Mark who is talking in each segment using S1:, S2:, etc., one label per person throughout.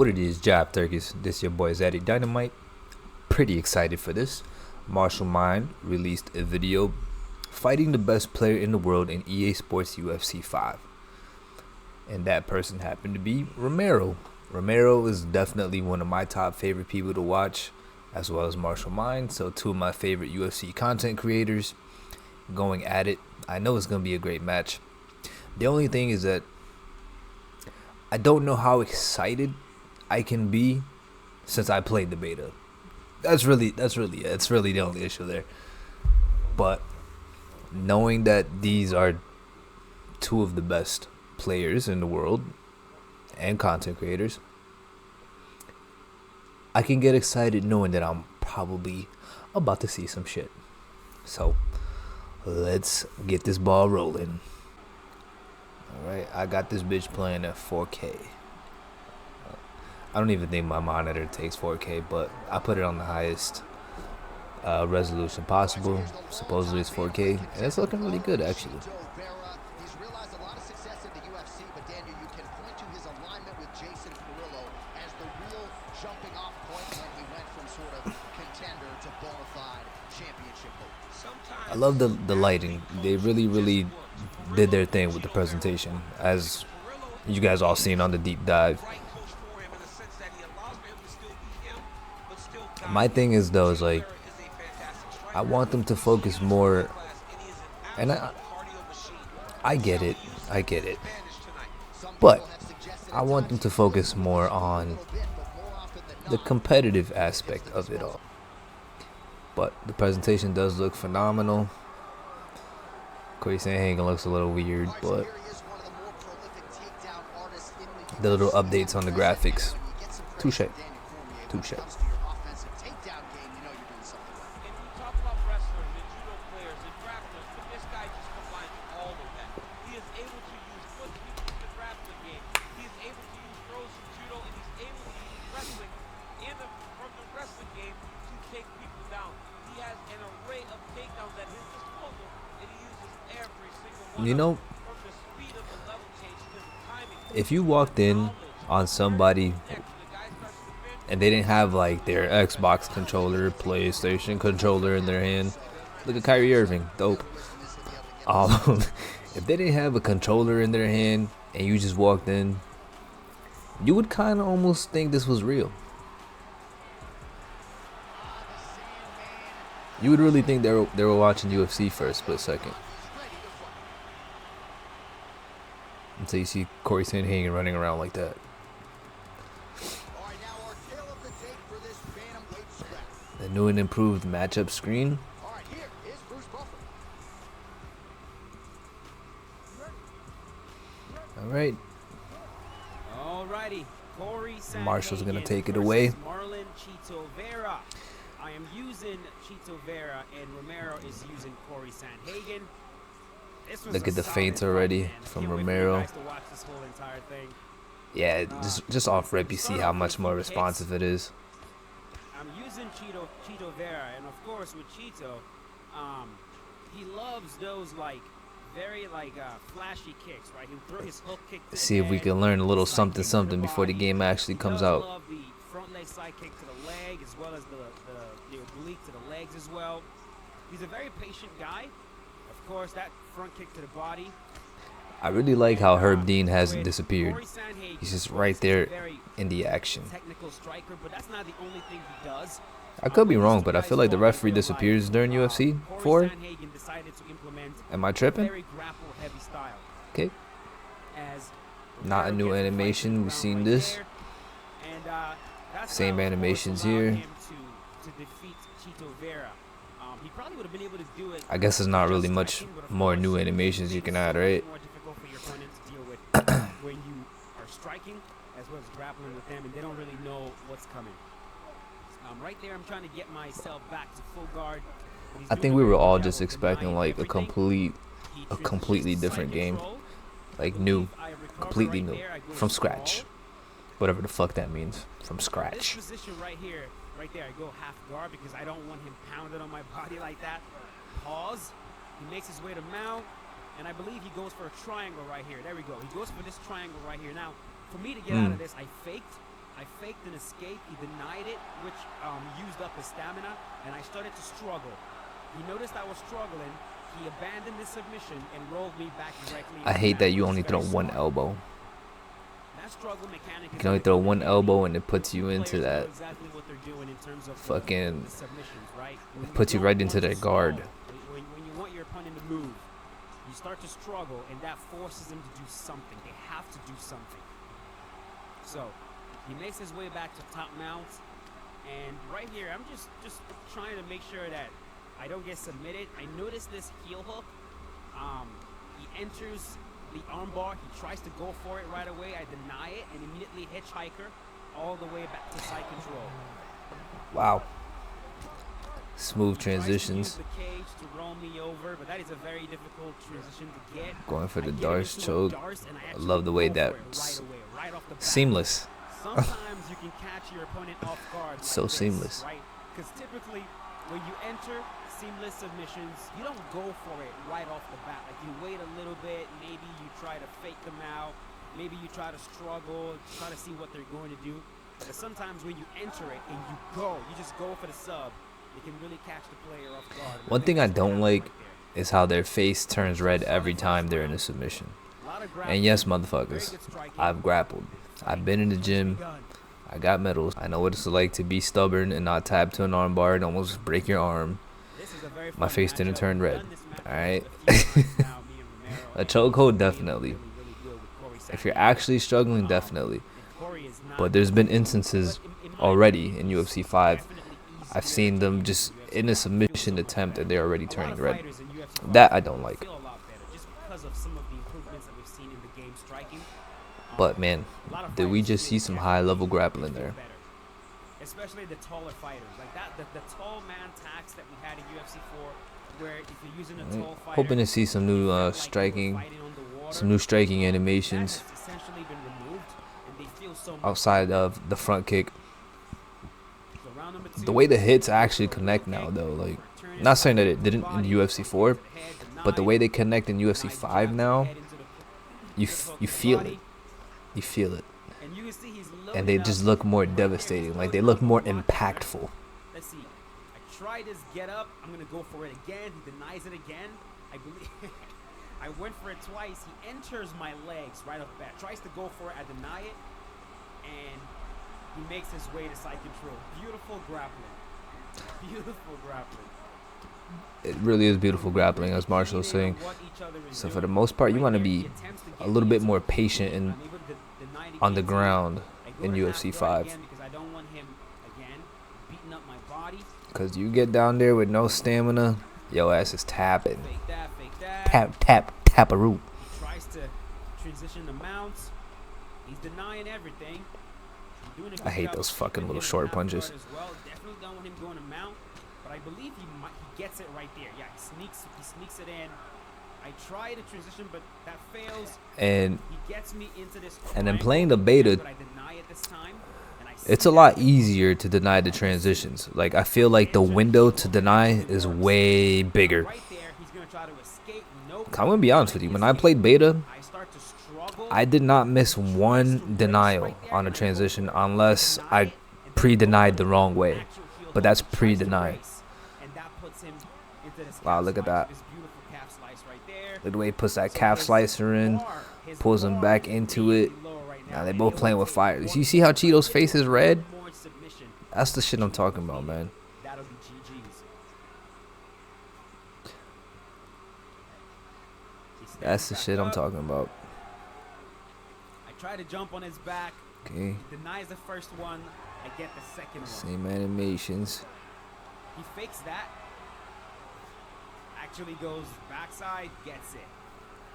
S1: What it is, Job Turkeys. This your boy Zaddy Dynamite. Pretty excited for this. Martial Mind released a video fighting the best player in the world in EA Sports UFC 5. And that person happened to be Romero. Romero is definitely one of my top favorite people to watch, as well as Martial Mind. So two of my favorite UFC content creators going at it. I know it's going to be a great match. The only thing is that I don't know how excited I can be since I played the beta. That's really it. It's really the only issue there. But knowing that these are two of the best players in the world and content creators, I can get excited knowing that I'm probably about to see some shit. So let's get this ball rolling. Alright, I got this bitch playing at 4K. I don't even think my monitor takes 4K, but I put it on the highest resolution possible. Supposedly it's 4K, and it's looking really good actually.
S2: He's realized a lot of success in the UFC, but Daniel, you can point to his alignment with Jason Carrillo as the real jumping off point when he went from sort of contender to bona fide championship hope.
S1: I love the lighting. They really did their thing with the presentation, as you guys all seen on the deep dive. My thing is though, is like, I want them to focus more, and I get it, but I want them to focus more on the competitive aspect of it all. But the presentation does look phenomenal. Corey Sandhagen looks a little weird, but the little updates on the graphics, touche. You know, if you walked in on somebody and they didn't have like their Xbox controller, PlayStation controller in their hand, look at Kyrie Irving, dope. If they didn't have a controller in their hand and you just walked in, you would kind of almost think this was real. You would really think they were watching UFC for a split second. Until you see Corey Sandhagen running around like that. The new and improved matchup screen. Alright. Marshall's gonna take it away.
S3: I am using Chito Vera and Romero is using Corey Sandhagen.
S1: Look at the feints already from Romero. Yeah, just off rip, you see how much more responsive it is.
S3: I'm using Chito Vera, and of course with Chito, he loves those very flashy kicks, right? He'll throw his hook kick.
S1: See if we can learn a little something before the game actually comes out.
S3: Love the front leg side kick to the leg, as well as the oblique to the legs as well. He's a very patient guy. Of course, that front kick to the body.
S1: I really like how Herb Dean hasn't disappeared. He's just right there in the action.
S3: Technical striker, but that's not the only thing he does.
S1: I could be wrong, but I feel like the referee disappears during UFC 4. Am I tripping? Okay. Not a new animation. We've seen this. Same animations here. I guess there's not really much more new animations you can add, right?
S3: When you are striking as well as grappling with them, and they don't really know what's coming. Right there, I'm trying to get myself back to full guard.
S1: I think we were all just expecting like a completely different game, like new, completely new, from scratch, whatever the fuck that means, from scratch.
S3: This position right here, right there, I go half guard because I don't want him pounded on my body like that. Pause. He makes his way to mount, and I believe he goes for a triangle right here. There we go. He goes for this triangle right here. Now, for me to get out of this, I faked faked an escape. He denied it, which used up his stamina, and I started to struggle. He noticed I was struggling. He abandoned the submission and rolled me back directly.
S1: I hate that you only throw one elbow. You can only throw one elbow and it puts you into that fucking, it puts you right into that guard.
S3: When you want your opponent to move, you start to struggle, and that forces them to do something. They have to do something. So he makes his way back to top mount, and right here I'm just trying to make sure that I don't get submitted. I noticed this heel hook. He enters the armbar. He tries to go for it right away. I deny it and immediately hitchhiker all the way back to side control.
S1: Wow. Smooth transitions.
S3: The cage to roll me over, but that is a very difficult transition to get.
S1: Going for the Darce choke. I love the way that's
S3: right off the bat.
S1: Seamless.
S3: Sometimes you can catch your opponent off guard.
S1: So seamless.
S3: Right? Because typically when you enter seamless submissions, you don't go for it right off the bat. Like, you wait a little bit, maybe you try to fake them out, maybe you try to struggle, try to see what they're going to do. But sometimes when you enter it and you just go for the sub, it can really catch the player off guard.
S1: One thing I don't like is how their face turns red every time they're in a submission. And yes, motherfuckers, I've grappled. I've been in the gym. I got medals. I know what it's like to be stubborn and not tap to an arm bar and almost break your arm. My face didn't turn red. Alright? A chokehold, definitely. If you're actually struggling, definitely. But there's been instances already in UFC 5. I've seen them just in a submission attempt and they're already turning red. That I don't like. But man, did we just see some high level grappling there?
S3: Especially the taller fighters, like that, the tall man tax that we had in UFC 4, where if you're using a tall fighter,
S1: hoping to see some new striking animations outside of the front kick. The way the hits actually connect now, though, like, not saying that it didn't in UFC 4, but the way they connect in UFC 5 now, you feel it. You feel it. And they just look more devastating. Like, they look more impactful.
S3: Let's see. I tried his get up. I'm going to go for it again. He denies it again. I believe I went for it twice. He enters my legs right off the bat. Tries to go for it. I deny it. And he makes his way to side control. Beautiful grappling. Beautiful grappling.
S1: It really is beautiful grappling, as Marshall was saying. So for the most part, you want to be a little bit more patient and on the ground in UFC 5. Because you get down there with no stamina, your ass is tapping. Tap-a-root.
S3: He tries to transition the mounts. He's denying everything.
S1: I hate those fucking little short punches.
S3: Definitely don't want him going to mount, but I believe he gets it right there. Yeah, he sneaks it in. I try to transition, but that fails.
S1: And
S3: he gets me into this.
S1: And then playing the beta,
S3: but I deny it this time, and
S1: it's a lot easier to deny the transitions. Like, I feel like the window to deny is way bigger.
S3: Right there, he's gonna try to escape. Nope.
S1: I'm gonna be honest with you. When I played beta, I did not miss one denial on a transition unless I pre-denied the wrong way. But that's pre-denied. Wow, look at that. Look at the way he puts that calf slicer in, pulls him back into it. Now they both playing with fire. You see how Cheeto's face is red? That's the shit I'm talking about, man. That's the shit I'm talking about.
S3: I try to jump on his back.
S1: Okay.
S3: He denies the first one. I get the second one.
S1: Same animations.
S3: He fakes that. Actually goes backside, gets it.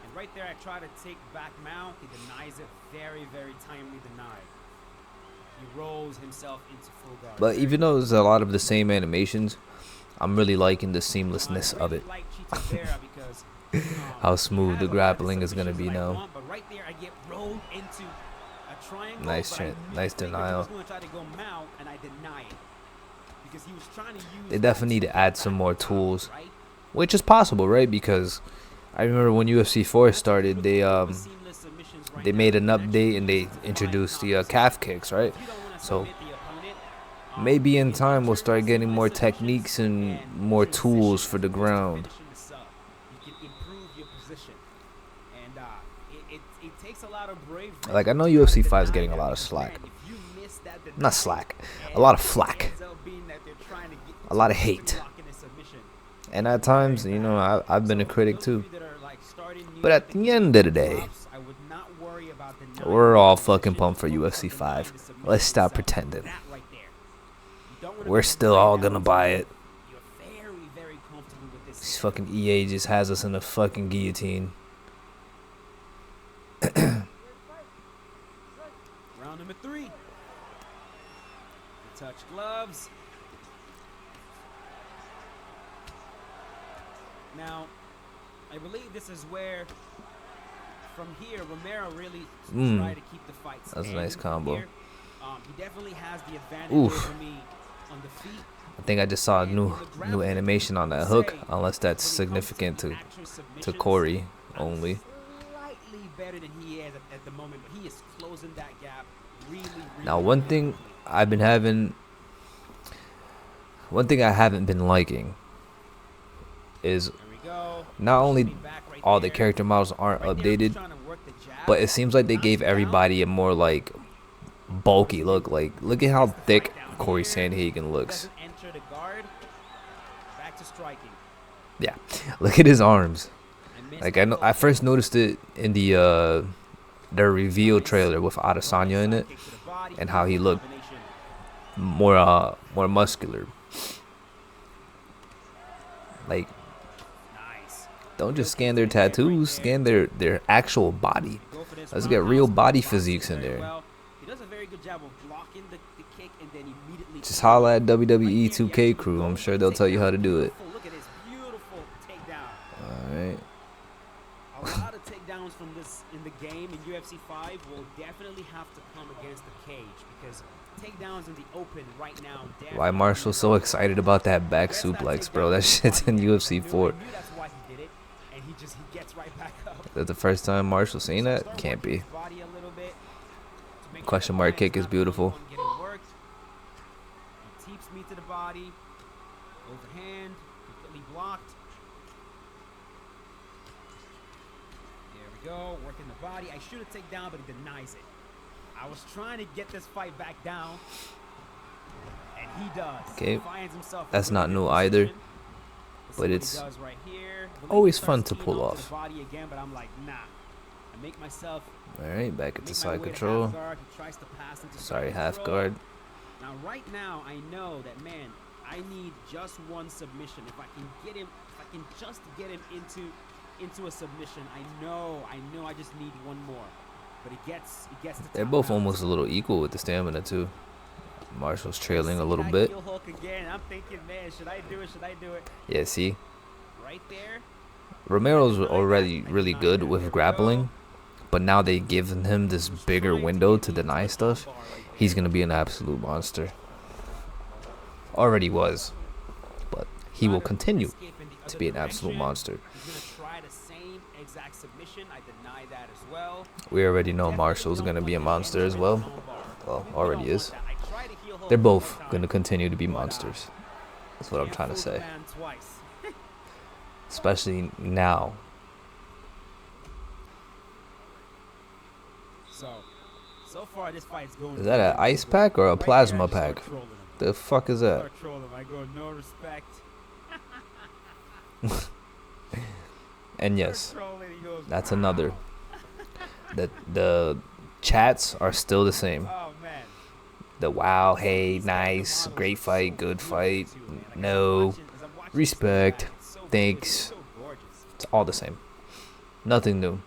S3: And right there, I try to take back mount. He denies it. Very, very timely denied. He rolls himself into full guard.
S1: But even though there's a lot of the same animations, I'm really liking the seamlessness of it. How smooth the grappling is going to be now.
S3: But right there, I get rolled into a triangle.
S1: Nice denial.
S3: And I deny it. Because he was trying to use
S1: they definitely need to add some more tools. Which is possible, right? Because I remember when UFC 4 started, they made an update and they introduced the calf kicks, right? So maybe in time we'll start getting more techniques and more tools for the ground. Like, I know UFC 5 is getting a lot of slack. Not slack. A lot of flack. A lot of hate. And at times, you know, I've been a critic too. But at the end of the day, we're all fucking pumped for UFC 5. Let's stop pretending. We're still all gonna buy it. This fucking EA just has us in a fucking guillotine.
S3: Round number 3. Touch gloves. Now, I believe this is where, from here, Romero really tried to keep the fight.
S1: That's a nice combo.
S3: He definitely has the advantage
S1: Oof.
S3: over me on the feet.
S1: I think I just saw a new animation on that hook, unless that's significant to Corey only.
S3: Slightly better than he is at the moment, but he is closing that gap really.
S1: Now, one thing I haven't been liking is not only all the character models aren't updated, but it seems like they gave everybody a more like bulky look. Like, look at how thick Corey Sandhagen looks. Yeah, look at his arms. Like, I first noticed it in the reveal trailer with Adesanya in it, and how he looked more muscular. Like, don't just scan their tattoos, scan their actual body. Let's get real body physiques in there. Just holla at WWE 2K crew. I'm sure they'll tell you how to do it. Alright.
S3: A lot of takedowns from this in the game in UFC 5 will definitely have to come against the cage, because takedowns in the open right now.
S1: Why Marshall's so excited about that back suplex, bro? That shit's in UFC 4. Is that the first time Marshall's seen that? Can't be. Question mark kick is beautiful.
S3: He teeps me to the body. Overhand, completely blocked. There we go, working the body. I should have taken down, but he denies it. I was trying to get this fight back down, and he does.
S1: Okay, that's not new either, but it's always fun to pull off. Alright, back into side control. Sorry, half guard.
S3: Now, right now, I know that, man, I need just one submission. If I can get him, if I can just get him into a submission, I know I just need one more. But it gets
S1: They're both almost a little equal with the stamina too. Marshall's trailing a little bit.
S3: I'm thinking, man, should I do it?
S1: Yeah, see?
S3: Right there.
S1: Romero's already really good with grappling, but now they given him this bigger window to deny stuff. He's gonna be an absolute monster. Already was, but he will continue to be an absolute monster. We already know Marshall's gonna be a monster as well. Well, already is. They're both gonna continue to be monsters. That's what I'm trying to say. Especially now.
S3: So far this fight's going.
S1: Is that an ice pack or a plasma pack? The fuck is that?
S3: I go, no respect.
S1: And yes, that's another. The chats are still the same. The wow, hey, nice, great fight, good fight, no, respect, thanks. It's all the same. Nothing new.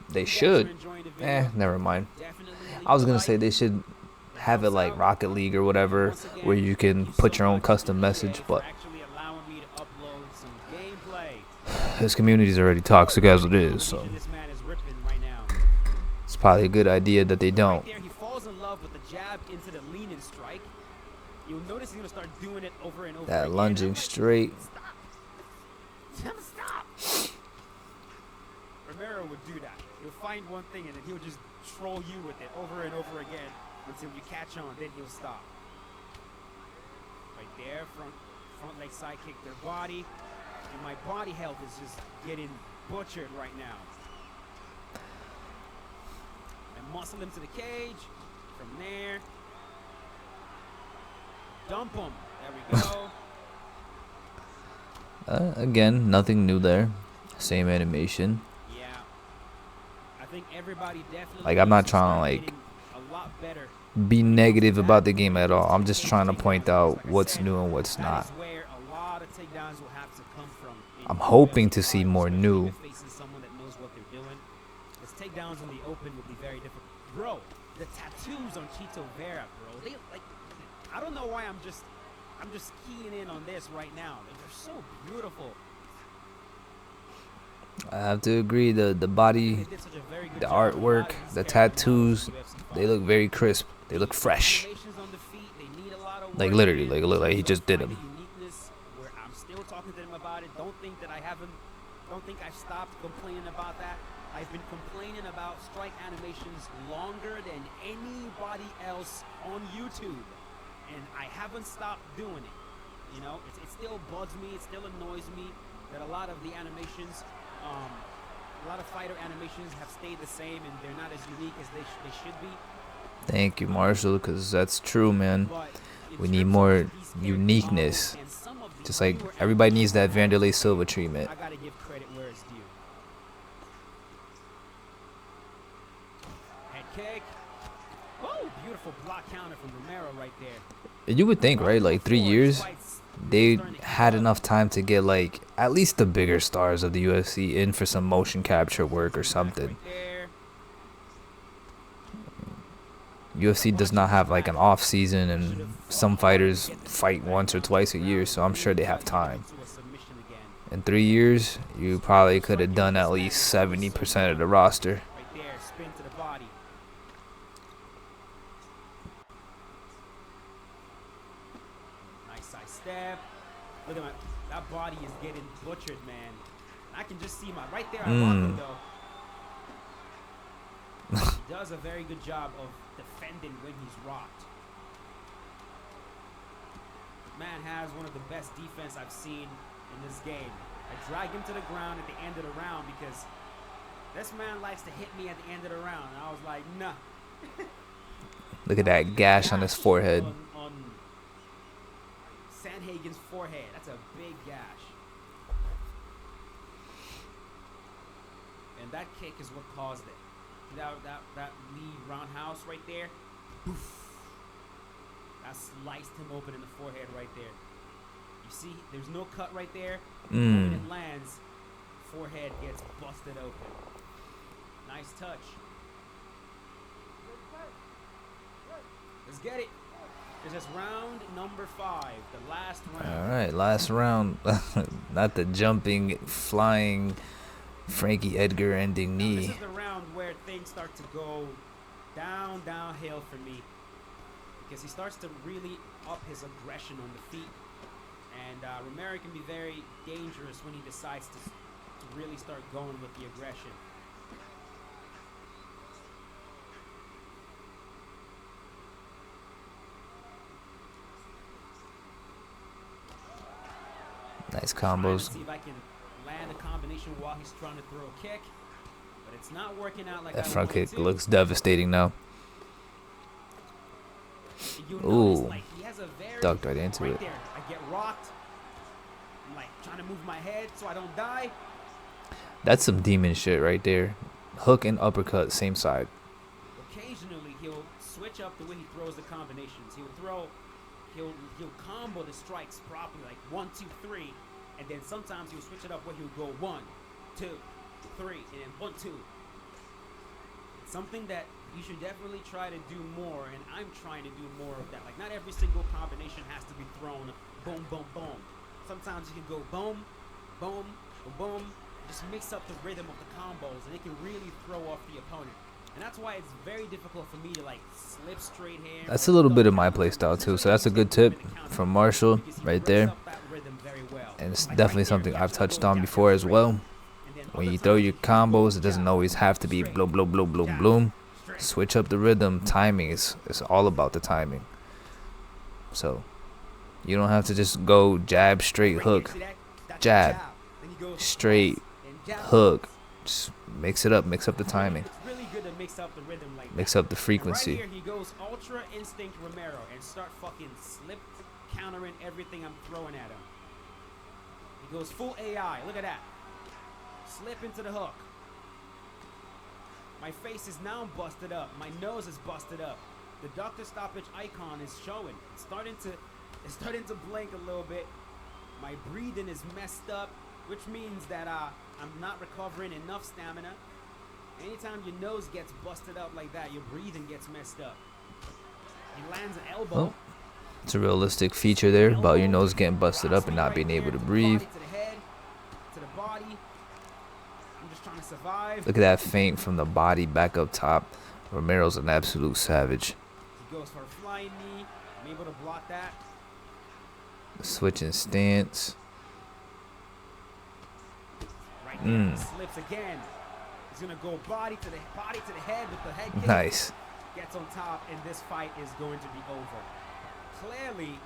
S1: They should. Never mind. I was gonna say they should have it like Rocket League or whatever, where you can put your own custom message, but this community is already toxic as it is, so it's probably a good idea that they don't.
S3: He falls in love with the jab into the lean and strike. You'll notice he's gonna start doing it over and over.
S1: That lunging straight.
S3: Stop. Romero would do that. He'll find one thing and then he'll just troll you with it over and over again. until you catch on, then he'll stop. Right there, front leg side kick their body. And my body health is just getting butchered right now. And muscle him to the cage. From there. Dump him. There we go.
S1: Again, nothing new there. Same animation.
S3: Yeah. I think everybody definitely
S1: Like, I'm not
S3: needs to
S1: trying to,
S3: start
S1: like,
S3: getting a lot better.
S1: be negative about the game at all. I'm just trying to point out what's new and what's not.
S3: That is where a lot of takedowns will have to come from.
S1: I'm hoping to see more new.
S3: Facing someone that knows what they're doing. Because takedowns in the open would be very difficult. Bro, the tattoos on Chito Vera, bro. They like, I don't know why I'm just keying in on this right now. They're so beautiful.
S1: I have to agree, the body, the artwork, the tattoos, they look very crisp. They look fresh. Like literally, like he just did them.
S3: Where I'm still talking to them about it. Don't think I've stopped complaining about that. I've been complaining about strike animations longer than anybody else on YouTube, and I haven't stopped doing it. You know, it still bugs me. It still annoys me that a lot of the animations, a lot of fighter animations have stayed the same, and they're not as unique as they should be.
S1: Thank you, Marshall, because that's true, man. We need more uniqueness. Just like everybody needs that Vanderlei Silva treatment.
S3: I gotta give credit where it's due. Head kick. Oh, beautiful block counter from Romero right there.
S1: You would think, right? Like 3 years, they had enough time to get like at least the bigger stars of the UFC in for some motion capture work or something. UFC does not have like an off season, and some fighters fight once or twice a year, so I'm sure they have time. In 3 years, you probably could have done at least 70% of the roster.
S3: Right there, spin to the body. Nice side step. Look at that body is getting butchered, man. I can just see my right there. I lock him though. He does a very good job of defending when he's rocked. Man has one of the best defense I've seen in this game. I drag him to the ground at the end of the round because this man likes to hit me at the end of the round. And I was like, nah.
S1: Look at that gash on his forehead.
S3: On Sandhagen's forehead. That's a big gash. And that kick is what caused it. That lead roundhouse right there. Poof. That sliced him open in the forehead right there. You see, there's no cut right there. When it lands, forehead gets busted open. Nice touch. Let's get it. This is round number 5, the last round.
S1: All right, last round. Not the jumping, flying Frankie Edgar ending knee.
S3: This is the round where things start to go downhill for me, because he starts to really up his aggression on the feet, and Romero can be very dangerous when he decides to really start going with the aggression.
S1: Nice combos.
S3: See if I can land a combination while he's trying to throw a kick, but it's not working out like
S1: That
S3: I
S1: front
S3: wanted
S1: kick
S3: to.
S1: looks devastating now.
S3: You
S1: Ooh.
S3: notice, like, he has a very
S1: Ducked right into it.
S3: there. I get rocked. I'm like trying to move my head so I don't die.
S1: That's some demon shit right there. Hook and uppercut, same side.
S3: Occasionally he'll switch up the way he throws the combinations. He'll combo the strikes properly, like 1, 2, 3, and then sometimes he'll switch it up where he'll go 1, 2, 3, and then 1, 2. It's something that you should definitely try to do more, and I'm trying to do more of that. Like, not every single combination has to be thrown boom, boom, boom. Sometimes you can go boom, boom, boom. Just mix up the rhythm of the combos, and it can really throw off the opponent. And that's why it's very difficult for me to like slip straight here.
S1: That's a little bit of my playstyle too, so that's a good tip from Marshall right there. And it's definitely something I've touched on before as well. When you throw your combos, it doesn't always have to be bloom, bloom, bloom, bloom, bloom. Switch up the rhythm. Timing is all about the timing. So you don't have to just go jab, straight, hook, jab, straight, hook. Just mix it up. Mix up the timing.
S3: It's really good to mix up the rhythm like
S1: Mix
S3: that.
S1: up the frequency.
S3: Right here, he goes ultra instinct Romero and start fucking slip countering everything I'm throwing at him. He goes full AI. Look at that. Slip into the hook. My face is now busted up. My nose is busted up. The doctor stoppage icon is showing. It's starting to blink a little bit. My breathing is messed up, which means that I'm not recovering enough stamina. Anytime your nose gets busted up like that, your breathing gets messed up. He lands an elbow.
S1: Oh, it's a realistic feature there about your nose getting busted up and not being able to breathe.
S3: To the head, to the body. I'm just trying to survive.
S1: Look at that feint from the body back up top. Romero's an absolute savage.
S3: He goes for a flying knee. I'm able to block that.
S1: Switching stance.
S3: Right there, he slips again. He's gonna go body to the head with the head kick.
S1: Nice.
S3: Gets on top, and this fight is going to be over. Clearly,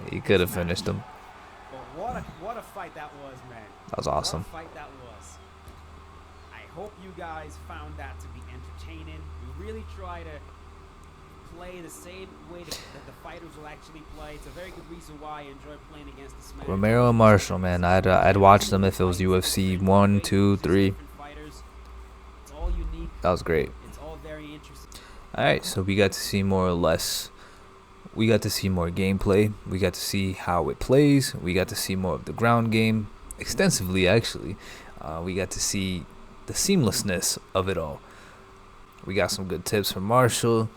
S1: He could have finished him.
S3: but what a fight that was, man.
S1: That was awesome.
S3: What a fight that was. I hope you guys found that to be entertaining. We really try to play the same way that the fighters will actually play. It's a very good reason why I enjoy playing against the Smash.
S1: Romero and Marshall, man. I'd watch them if it was UFC 1, 2, 3.
S3: It's all unique.
S1: That was great.
S3: It's all very interesting.
S1: Alright, so we got to see more or less. We got to see more gameplay. We got to see how it plays. We got to see more of the ground game. Extensively, actually. We got to see the seamlessness of it all. We got some good tips from Marshall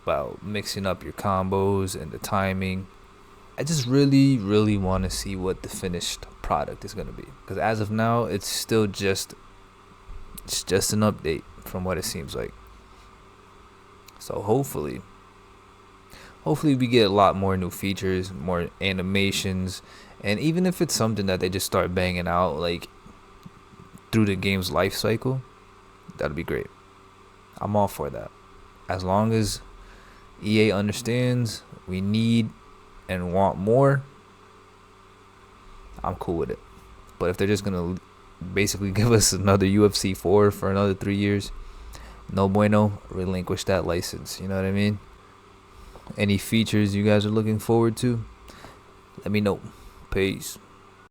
S1: about mixing up your combos and the timing. I just really, really want to see what the finished product is going to be. Because as of now, it's still just an update from what it seems like. So hopefully we get a lot more new features, more animations, and even if it's something that they just start banging out like through the game's life cycle, that'd be great. I'm all for that. As long as EA understands we need and want more, I'm cool with it. But if they're just gonna basically give us another UFC 4 for another 3 years, no bueno, relinquish that license. You know what I mean? Any features you guys are looking forward to, let me know. Peace.